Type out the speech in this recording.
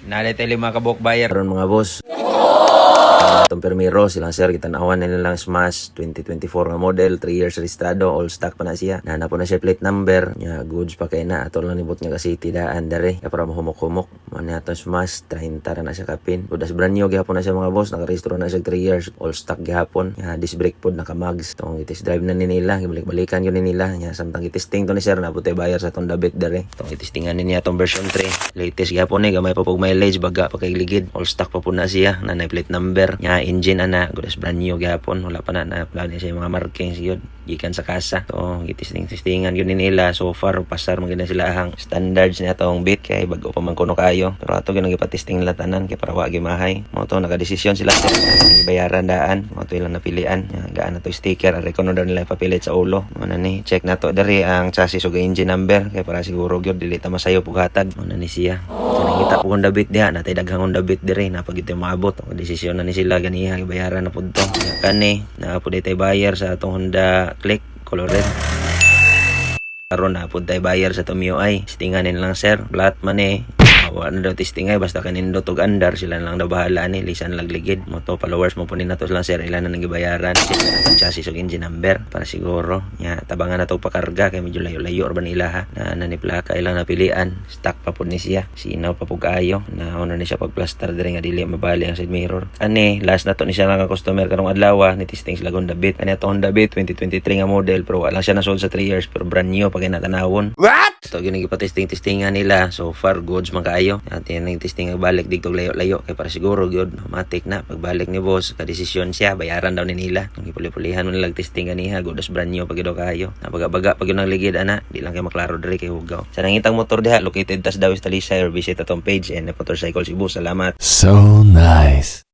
Nalit tayo lima kabok buyer ron mga boss. Itong permiro silang sir kitanawan nila lang Smash 2024 nga model, 3 years registrado, all stock pa na siya. Nana po na siya plate number, nya goods pa kay na atol lang nibot nga kasi tidaan dare. Ya para mahumok-humok. Mo na atong Smash 30 ra na siya kapin. Budas brand new gihapon na siya mga boss, nakarehistro na siya 3 years, all stock gihapon. Nya disc brake pod naka-mags. Tong itis drive na ni nila, gibalik-balikan yun ni nila. Nya samtang itesting to ni sir na putay bayar sa tong dabit dare. Tong itestingan niya tong version 3. Latest gihapon ni gamay pa pug mileage, baga pa kay ligid. All stock pa po na siya, nanay plate number. Nya engine ana gudas brand new gihapon, wala pa na plan siya mga markings yun gikan sa kasa. So gitisting-tistingan yun nila so far pasar maganda sila ang standards niya tong bit kay bago pa man kuno kayo, pero ato gyud gipatisting nila tanan kay para wa gimahay mo to nagadesisyon sila sa bayaran daan mo to ilang napilian gaan na to sticker ari kuno daw nila ipapilit sa ulo mo na ni check na to diri ang chassis ug engine number kay para siguro gyud dili ta masayo pughatag mo na ni siya. So nakita po kung dabit diha natay daghang dabit diri na pag ito maabot desisyon na ni sila ganiha bayaran na pud to kani na pud tay bayar sa atong Honda Click color red karon na pud tay bayar sa Tomio ay testinganin lang sir flat man wala na daw testing ay basta kanindo tog andar sila lang daw bahala ni lisan lagligid mo to followers mo punin nato lang sir ilan na nagibayaran ang chassis ug engine number para siguro nya tabangan na to pakarga kay medyo layo-layo urban nila ha na naniplaka ilang napilian stock pa pud ni siya sinaw pa pug ayo na ono ni siya pagplaster diri nga dili mabali ang side mirror ani last na to ni siya nga customer karong adlaw ni testing sila Honda Beat ani ato Honda Beat 2023 nga model pero wala siya nasold sa 3 years pero brand new pag natanawon what ito gyud gipa-testingan nila so far goods man kaayo atin nang testing nga balik digtog layo-layo kay para siguro gyud matik na pagbalik ni boss ka desisyon siya bayaran daw ni nila ang ipuli-pulihan mo nilang testing ganiha goods brand new pag daw kaayo nabaga-baga pag yun ang ligid ana di lang kay maklaro diri kay hugaw sa nangitang motor diha located tas daw sa Talisay or visit atong page and Motorcycle Cebu. Salamat. So nice.